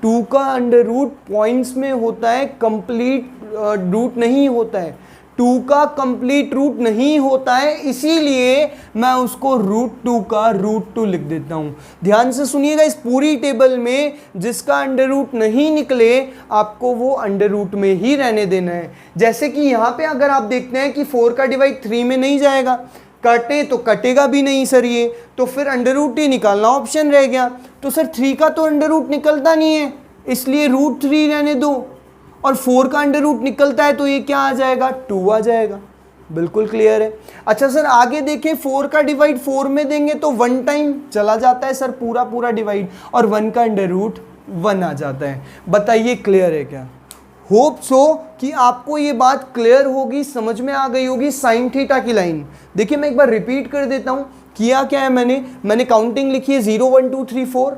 2 का अंडर रूट पॉइंट्स में होता है, कंप्लीट रूट नहीं होता है। 2 का कंप्लीट रूट नहीं होता है, इसीलिए मैं उसको √2 का √2 लिख देता हूं। ध्यान से सुनिएगा, इस पूरी टेबल में जिसका अंडर रूट नहीं निकले आपको वो अंडर रूट में ही रहने देना है। जैसे कि यहाँ पे अगर आप देखते हैं कि 4 का डिवाइड 3 में नहीं जाएगा, कटे तो कटेगा भी नहीं सर ये, तो फिर अंडर रूट ही निकालना ऑप्शन रह गया। तो सर 3 का तो अंडर रूट निकलता नहीं है, इसलिए √3 रहने दो, और 4 का अंडर रूट निकलता है तो ये क्या आ जाएगा? 2 आ जाएगा। बिल्कुल क्लियर है। अच्छा सर आगे देखें, 4 का डिवाइड 4 में देंगे तो 1 टाइम चला जाता है सर पूरा डिवाइड, और 1 का अंडर रूट 1 आ जाता है। बताइए क्लियर है क्या? होप सो कि आपको ये बात क्लियर होगी, समझ में आ गई होगी साइन थीटा की लाइन। देखिए मैं एक बार रिपीट कर देता हूँ, किया क्या है मैंने काउंटिंग लिखी है 0 1 2 3 4।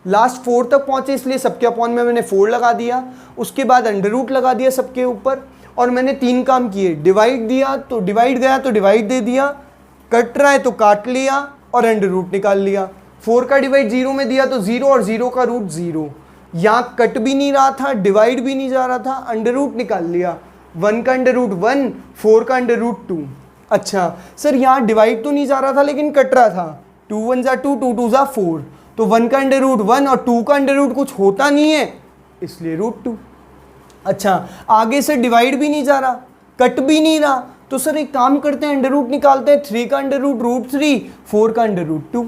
लास्ट 4 तक पहुँचे इसलिए सबके अपॉन में मैंने 4 लगा दिया, उसके बाद अंडर रूट लगा दिया सबके ऊपर, और मैंने 3 काम किए। डिवाइड दिया तो डिवाइड गया तो डिवाइड दे दिया, कट रहा है तो काट लिया और अंडर रूट निकाल लिया। 4 का डिवाइड 0 में दिया तो 0 और 0 का रूट 0। यहाँ कट भी नहीं रहा था, डिवाइड भी नहीं जा रहा था, अंडर रूट निकाल लिया। 1 का अंडर रूट 1, 4 का अंडर रूट 2। अच्छा सर यहाँ डिवाइड तो नहीं जा रहा था लेकिन कट रहा था। 2 1 जा 2, 2 2 जा 4, तो 1 का अंडर रूट 1 और 2 का अंडर रूट कुछ होता नहीं है, इसलिए √2। अच्छा आगे से डिवाइड भी नहीं जा रहा, कट भी नहीं रहा, तो सर एक काम करते हैं अंडर रूट निकालते हैं। 3 का अंडर रूट √3, 4 का अंडर रूट 2।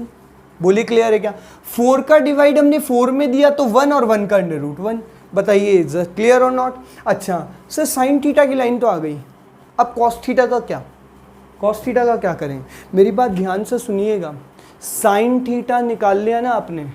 बोलिए क्लियर है क्या? 4 का डिवाइड हमने 4 में दिया तो 1 और 1 का अंडर रूट 1। बताइए क्लियर और नॉट? अच्छा सर साइन थीटा की लाइन तो आ गई, अब कॉस थीटा का क्या? कॉस थीटा का क्या करें? मेरी बात ध्यान से सुनिएगा, साइन थीटा निकाल लिया ना आपने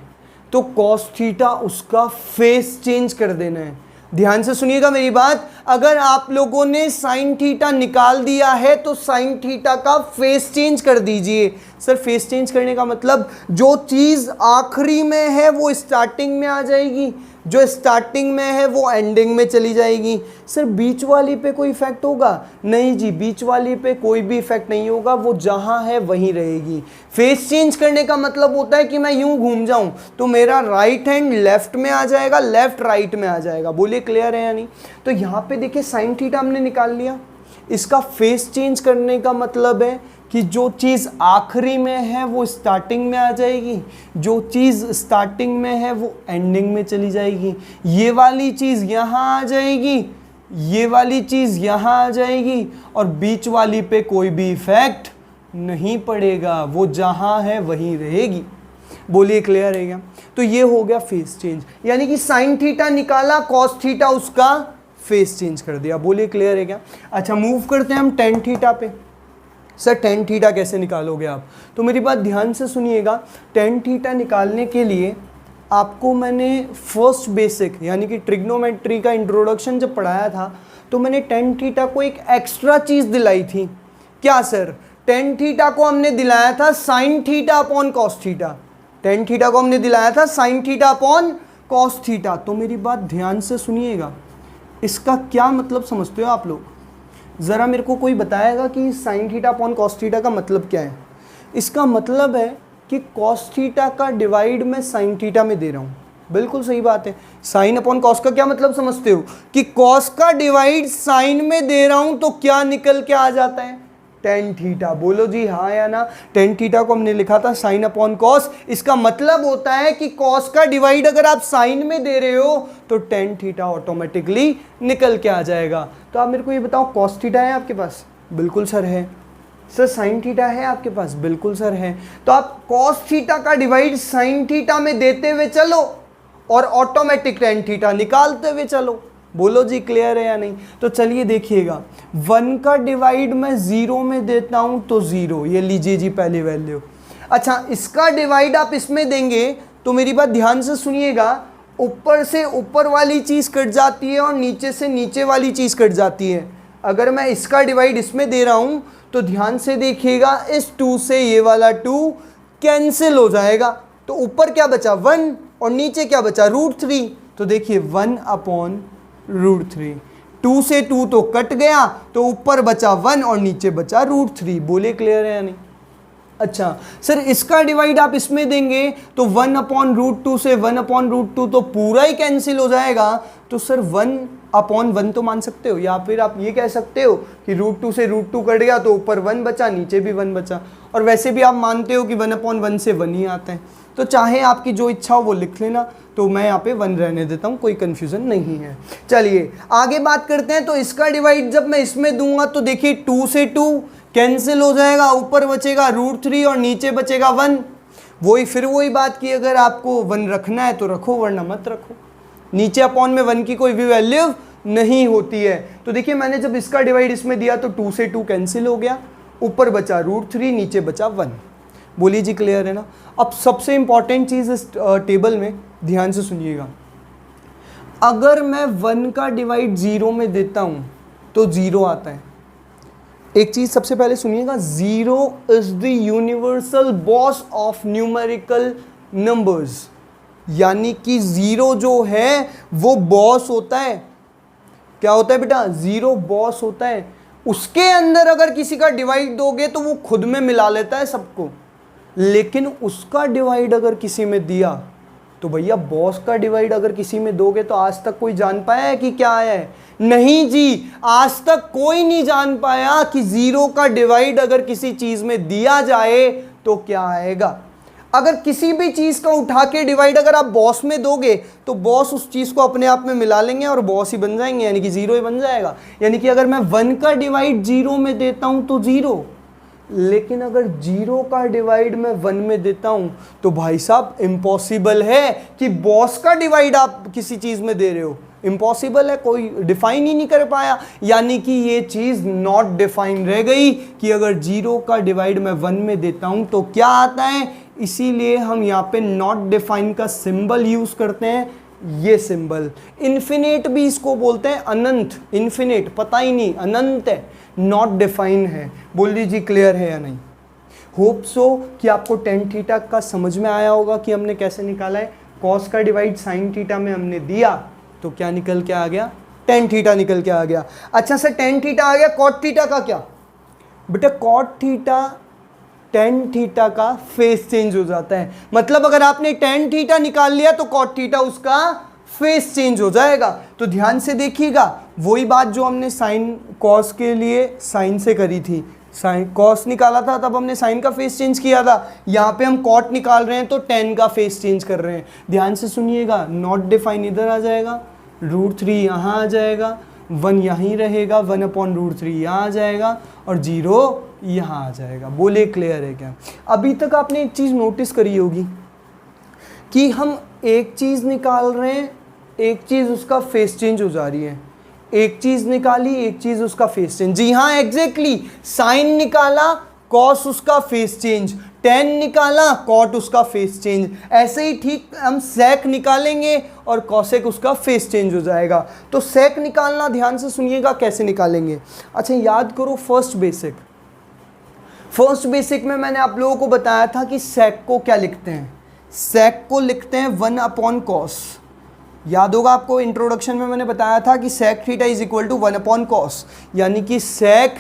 तो कॉस थीटा उसका फेस चेंज कर देना है। ध्यान से सुनिएगा मेरी बात, अगर आप लोगों ने साइन थीटा निकाल दिया है तो साइन थीटा का फेस चेंज कर दीजिए। सर फेस चेंज करने का मतलब जो चीज़ आखिरी में है वो स्टार्टिंग में आ जाएगी, जो स्टार्टिंग में है वो एंडिंग में चली जाएगी। सर बीच वाली पे कोई इफेक्ट होगा? नहीं जी, बीच वाली पे कोई भी इफेक्ट नहीं होगा, वो जहाँ है वहीं रहेगी। फेस चेंज करने का मतलब होता है कि मैं यूं घूम जाऊं तो मेरा राइट हैंड लेफ्ट में आ जाएगा, लेफ्ट राइट में आ जाएगा। बोलिए क्लियर है या नहीं? तो यहाँ पे देखिए साइन थीटा हमने निकाल लिया। इसका फेस चेंज करने का मतलब है कि जो चीज़ आखिरी में है वो स्टार्टिंग में आ जाएगी, जो चीज़ स्टार्टिंग में है वो एंडिंग में चली जाएगी। ये वाली चीज़ यहाँ आ जाएगी, ये वाली चीज़ यहाँ आ जाएगी, और बीच वाली पे कोई भी इफेक्ट नहीं पड़ेगा, वो जहाँ है वहीं रहेगी। बोलिए क्लियर है क्या? तो ये हो गया फेस चेंज, यानी कि साइन थीटा निकाला, कॉस थीटा उसका फेस चेंज कर दिया। बोलिए क्लियर है क्या? अच्छा मूव करते हैं हम टेन थीटा पे। सर टेन थीटा कैसे निकालोगे आप? तो मेरी बात ध्यान से सुनिएगा। टेन थीटा निकालने के लिए आपको मैंने फर्स्ट बेसिक यानी कि ट्रिग्नोमेट्री का इंट्रोडक्शन जब पढ़ाया था तो मैंने टेन थीटा को एक एक्स्ट्रा चीज़ दिलाई थी। क्या सर? टेन थीटा को हमने दिलाया था sine theta upon cos theta. Tan theta को हमने दिलाया था sine theta upon cos theta. तो मेरी बात ध्यान से सुनिएगा, इसका क्या मतलब समझते हो आप लोग? ज़रा मेरे को कोई बताएगा कि sine theta upon cos theta का मतलब क्या है? इसका मतलब है कि कॉस थीटा का डिवाइड मैं साइन थीटा में दे रहा हूँ। बिल्कुल सही बात है। साइन अपॉन कॉस का क्या मतलब समझते हो? कि कॉस का डिवाइड साइन में दे रहा हूँ तो क्या निकल के आ जाता है? Tan theta. बोलो जी हाँ या ना। टेन थीटा को हमने लिखा था साइन अपॉन कॉस। इसका मतलब होता है कि कॉस का डिवाइड अगर आप साइन में दे रहे हो तो टेन थीटा ऑटोमेटिकली निकल के आ जाएगा। तो आप मेरे को ये बताओ, कॉस थीटा है आपके पास? बिल्कुल सर है। सर साइन थीटा है आपके पास? बिल्कुल सर है। तो आप कॉस थीटा का डिवाइड साइन थीटा में देते हुए चलो और ऑटोमेटिक टेन थीटा निकालते हुए चलो। बोलो जी क्लियर है या नहीं? तो चलिए देखिएगा, 1 का डिवाइड मैं 0 में देता हूं तो 0, ये लीजिए जी पहली वैल्यू। अच्छा इसका डिवाइड आप इसमें देंगे तो मेरी बात ध्यान से सुनिएगा, ऊपर से ऊपर वाली चीज़ कट जाती है और नीचे से नीचे वाली चीज़ कट जाती है। अगर मैं इसका डिवाइड इसमें दे रहा हूं तो ध्यान से देखिएगा, इस 2 से ये वाला 2 कैंसिल हो जाएगा, तो ऊपर क्या बचा 1 और नीचे क्या बचा √3। तो देखिए 1 अपॉन √3, 2 से 2 तो कट गया तो ऊपर बचा 1 और नीचे बचा √3। बोले क्लियर है या नहीं? अच्छा सर इसका डिवाइड आप इसमें देंगे तो 1 अपॉन √2 से 1 अपॉन √2 तो पूरा ही कैंसिल हो जाएगा। तो सर 1 अपॉन 1 तो मान सकते हो, या फिर आप ये कह सकते हो कि √2 से √2 कट गया तो ऊपर 1 बचा, नीचे भी 1 बचा। और वैसे भी आप मानते हो कि 1 अपॉन 1 से 1 ही आता है, तो चाहे आपकी जो इच्छा हो वो लिख लेना। तो मैं यहाँ पे 1 रहने देता हूँ, कोई कन्फ्यूज़न नहीं है। चलिए आगे बात करते हैं। तो इसका डिवाइड जब मैं इसमें दूंगा तो देखिए 2 से 2 कैंसिल हो जाएगा, ऊपर बचेगा √3 और नीचे बचेगा 1। फिर वही बात की, अगर आपको 1 रखना है तो रखो वरना मत रखो। नीचे अपॉन में 1 की कोई भी वैल्यू नहीं होती है। तो देखिए मैंने जब इसका डिवाइड इसमें दिया तो 2 से 2 कैंसिल हो गया, ऊपर बचा √3, नीचे बचा 1। बोलिए जी क्लियर है ना? अब सबसे इंपॉर्टेंट चीज़ इस टेबल में ध्यान से सुनिएगा, अगर मैं 1 का डिवाइड 0 में देता हूँ तो 0 आता है। एक चीज़ सबसे पहले सुनिएगा, 0 is the universal boss of numerical numbers, यानी कि 0 जो है वो बॉस होता है। क्या होता है बेटा? 0 बॉस होता है। उसके अंदर अगर किसी का डिवाइड दोगे तो वो खुद में मिला लेता है सबको, लेकिन उसका डिवाइड अगर किसी में दिया तो भैया बॉस का डिवाइड अगर किसी में दोगे तो आज तक कोई जान पाया है कि क्या आया है? नहीं जी, आज तक कोई नहीं जान पाया कि 0 का डिवाइड अगर किसी चीज़ में दिया जाए तो क्या आएगा। अगर किसी भी चीज़ का उठा के डिवाइड अगर आप बॉस में दोगे तो बॉस उस चीज़ को अपने आप में मिला लेंगे और बॉस ही बन जाएंगे, यानी कि 0 ही बन जाएगा। यानी कि अगर मैं 1 का डिवाइड 0 में देता हूं तो 0, लेकिन अगर 0 का डिवाइड मैं 1 में देता हूं तो भाई साहब इम्पॉसिबल है कि बॉस का डिवाइड आप किसी चीज़ में दे रहे हो। इम्पॉसिबल है, कोई डिफाइन ही नहीं कर पाया, यानी कि ये चीज़ नॉट डिफाइन रह गई कि अगर 0 का डिवाइड मैं 1 में देता हूं तो क्या आता है। इसीलिए हम यहाँ पे नॉट डिफाइन का सिंबल यूज़ करते हैं, ये सिंबल। इन्फिनेट भी इसको बोलते हैं, अनंत। इन्फिनेट पता ही नहीं, अनंत है, नॉट डिफाइन है। बोल लीजिए क्लियर है या नहीं? होप सो कि आपको टेन थीटा का समझ में आया होगा कि हमने कैसे निकाला है कॉस का डिवाइड साइन थीटा में हमने दिया तो क्या निकल के आ गया, टेन थीटा निकल के आ गया। अच्छा सर टेन थीटा आ गया, कॉट थीटा का क्या? बेटा कॉट थीटा टेन थीटा का फेस चेंज हो जाता है, मतलब अगर आपने टेन थीटा निकाल लिया तो कॉट थीटा उसका फेस चेंज हो जाएगा। तो ध्यान से देखिएगा, वही बात जो हमने साइन कॉस के लिए साइन से करी थी, साइन कॉस निकाला था तब हमने साइन का फेस चेंज किया था, यहाँ पे हम कॉट निकाल रहे हैं तो टेन का फेस चेंज कर रहे हैं। ध्यान से सुनिएगा, नॉट डिफाइन इधर आ जाएगा, √3 यहाँ आ जाएगा, 1 यहीं रहेगा, 1/√3 यहाँ आ जाएगा और 0 यहाँ आ जाएगा। बोले क्लियर है क्या? अभी तक आपने एक चीज़ नोटिस करी होगी कि हम एक चीज़ निकाल रहे हैं, एक चीज़ उसका फेस चेंज हो जा रही है, एक चीज़ निकाली, एक चीज़ उसका फेस चेंज। जी हाँ एग्जैक्टली, साइन निकाला, कॉस उसका फेस चेंज, टेन निकाला, कॉट उसका फेस चेंज। ऐसे ही ठीक हम सेक निकालेंगे और कॉसेक उसका फेस चेंज हो जाएगा। तो सेक निकालना ध्यान से सुनिएगा कैसे निकालेंगे। अच्छा याद करो फर्स्ट बेसिक, फर्स्ट बेसिक में मैंने आप लोगों को बताया था कि सेक को क्या लिखते हैं, सेक को लिखते हैं 1/cos। याद होगा आपको, इंट्रोडक्शन में मैंने बताया था कि sec theta is equal to 1/cos, यानी कि सेक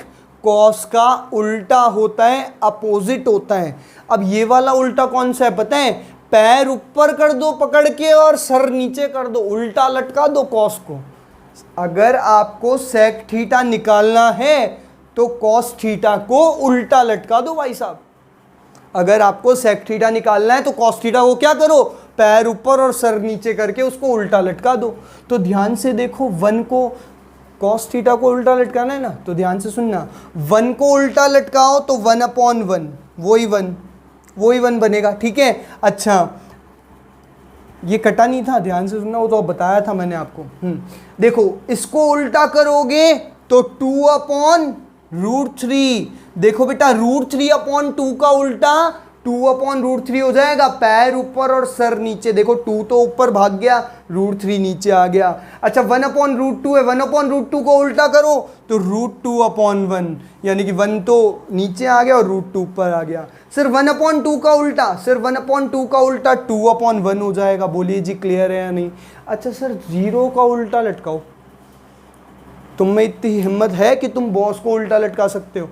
कॉस का उल्टा होता है, अपोजिट होता है। अब ये वाला उल्टा कौन सा है पता है? पैर ऊपर कर दो पकड़ के और सर नीचे कर दो, उल्टा लटका दो कॉस को। अगर आपको सेक थीटा निकालना है तो कॉस थीटा को उल्टा लटका दो भाई साहब। अगर आपको सेक थीटा निकालना है तो कॉस थीटा को क्या करो, पैर ऊपर और सर नीचे करके उसको उल्टा लटका दो। तो ध्यान से देखो, 1 को कॉस थीटा को उल्टा लटकाना है ना, तो ध्यान से सुनना, 1 को उल्टा लटकाओ तो 1/1, वही 1 बनेगा, ठीक है। अच्छा ये कटा नहीं था, ध्यान से सुनना, वो तो बताया था मैंने आपको। देखो इसको उल्टा करोगे तो 2/√3। देखो बेटा √3/2 का उल्टा 2/√3 हो जाएगा, पैर ऊपर और सर नीचे। देखो 2 तो ऊपर भाग गया, √3 नीचे आ गया। अच्छा 1/√2 है, 1/√2 को उल्टा करो तो √2/1, यानी कि 1 तो नीचे आ गया और √2 ऊपर आ गया। सिर्फ 1/2 का उल्टा, सिर्फ 1/2 का उल्टा 2/1 हो जाएगा। बोलिए जी क्लियर है या नहीं? अच्छा सर 0 का उल्टा लटकाओ, तुम में इतनी हिम्मत है कि तुम बॉस को उल्टा लटका सकते हो?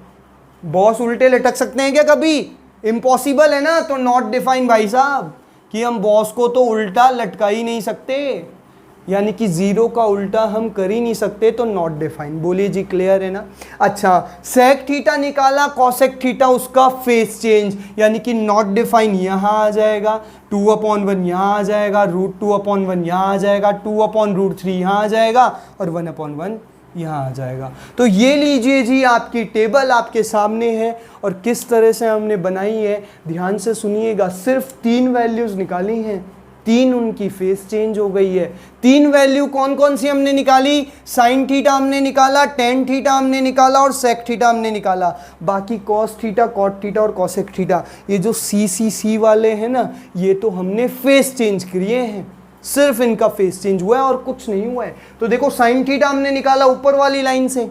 बॉस उल्टे लटक सकते हैं क्या कभी? इम्पॉसिबल है ना। तो नॉट डिफाइन भाई साहब, कि हम बॉस को तो उल्टा लटका ही नहीं सकते, यानी कि 0 का उल्टा हम कर ही नहीं सकते, तो नॉट डिफाइन। बोलिए जी क्लियर है ना? अच्छा सेक थीटा निकाला, कॉसेक थीटा उसका फेस चेंज, यानी कि नॉट डिफाइन यहाँ आ जाएगा, 2/1 यहाँ आ जाएगा, √2/1 यहाँ आ जाएगा, 2/√3 यहाँ आ जाएगा और 1/1 यहाँ आ जाएगा। तो ये लीजिए जी आपकी टेबल आपके सामने है और किस तरह से हमने बनाई है, ध्यान से सुनिएगा। सिर्फ 3 वैल्यूज़ निकाली हैं, 3 उनकी फेस चेंज हो गई है। 3 वैल्यू कौन कौन सी हमने निकाली? साइन थीटा हमने निकाला, टेन थीटा हमने निकाला और सेक थीटा हमने निकाला। बाकी कॉस थीटा, कॉट थीटा और कॉसेक थीटा, ये जो सी वाले हैं ना, ये तो हमने फेस चेंज किए हैं, सिर्फ इनका फेस चेंज हुआ है और कुछ नहीं हुआ है। तो देखो साइन थीटा हमने निकाला ऊपर वाली लाइन से,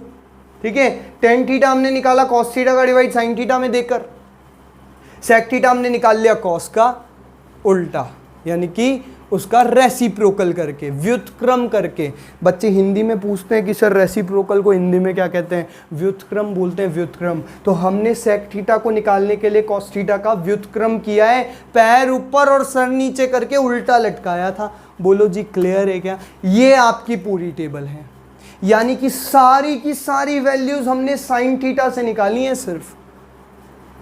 ठीक है। टेन थीटा हमने निकाला कॉस थीटा का डिवाइड साइन थीटा में देकर। सेक थीटा हमने निकाल लिया कॉस का उल्टा, यानी कि उसका रेसिप्रोकल करके, व्युत्क्रम करके। बच्चे हिंदी में पूछते हैं कि सर रेसिप्रोकल को हिंदी में क्या कहते हैं? व्युत्क्रम बोलते हैं, व्युत्क्रम। तो हमने सेक थीटा को निकालने के लिए कॉस थीटा का व्युत्क्रम किया है, पैर ऊपर और सर नीचे करके उल्टा लटकाया था। बोलो जी क्लियर है क्या? ये आपकी पूरी टेबल है, यानी कि सारी की सारी वैल्यूज हमने साइन थीटा से निकाली हैं सिर्फ।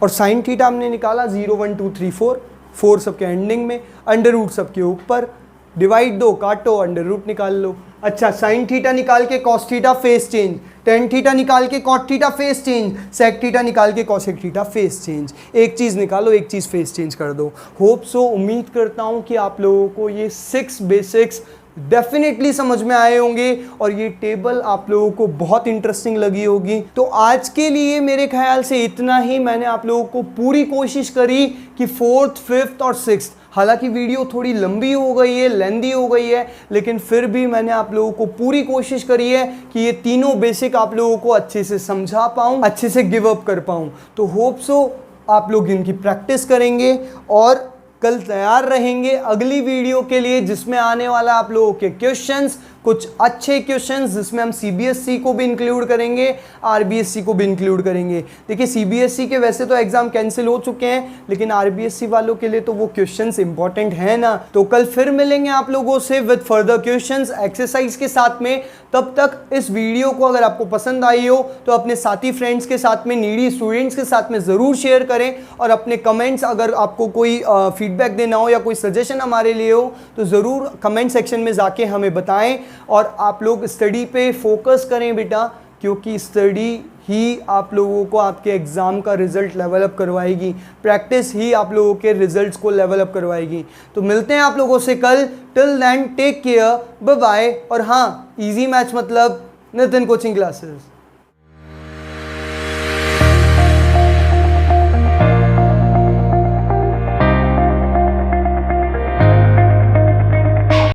और साइन थीटा हमने निकाला 0 1 2 3 4 सबके एंडिंग में, √ सबके ऊपर, डिवाइड 2 काटो, √ निकाल लो। अच्छा साइन थीटा निकाल के cos theta face change, tan theta निकाल के cot theta face change, sec theta निकाल के कॉसेक थीटा फेस चेंज। एक चीज़ निकालो, एक चीज़ फेस चेंज कर दो। होप सो, उम्मीद करता हूँ कि आप लोगों को ये 6 बेसिक्स डेफिनेटली समझ में आए होंगे और ये टेबल आप लोगों को बहुत इंटरेस्टिंग लगी होगी। तो आज के लिए मेरे ख्याल से इतना ही। मैंने आप लोगों को पूरी कोशिश करी कि 4th, 5th और 6th, हालांकि वीडियो थोड़ी लंबी हो गई है, लेंदी हो गई है, लेकिन फिर भी मैंने आप लोगों को पूरी कोशिश करी है कि ये तीनों बेसिक आप लोगों को अच्छे से समझा पाऊँ, अच्छे से गिव अप कर पाऊँ। तो होप सो आप लोग इनकी प्रैक्टिस करेंगे और कल तैयार रहेंगे अगली वीडियो के लिए, जिसमें आने वाला आप लोगों के क्वेश्चंस, कुछ अच्छे क्वेश्चंस जिसमें हम सीबीएसई को भी इंक्लूड करेंगे, आरबीएसई को भी इंक्लूड करेंगे। देखिए सीबीएसई के वैसे तो एग्जाम कैंसिल हो चुके हैं, लेकिन आरबीएसई वालों के लिए तो वो क्वेश्चंस इंपॉर्टेंट है ना। तो कल फिर मिलेंगे आप लोगों से विद फर्दर क्वेश्चंस एक्सरसाइज के साथ में। तब तक इस वीडियो को अगर आपको पसंद आई हो तो अपने साथी फ्रेंड्स के साथ में, नीडी स्टूडेंट्स के साथ में ज़रूर शेयर करें, और अपने कमेंट्स, अगर आपको कोई फीडबैक देना हो या कोई सजेशन हमारे लिए हो तो ज़रूर कमेंट सेक्शन में जाके हमें बताएं। और आप लोग स्टडी पे फोकस करें बेटा, क्योंकि स्टडी ही आप लोगों को आपके एग्ज़ाम का रिजल्ट लेवल अप करवाएगी, प्रैक्टिस ही आप लोगों के रिजल्ट्स को लेवल अप करवाएगी। तो मिलते हैं आप लोगों से कल। Till then take care, bye bye. और हाँ, इजी मैथ्स मतलब नितिन कोचिंग क्लासेस।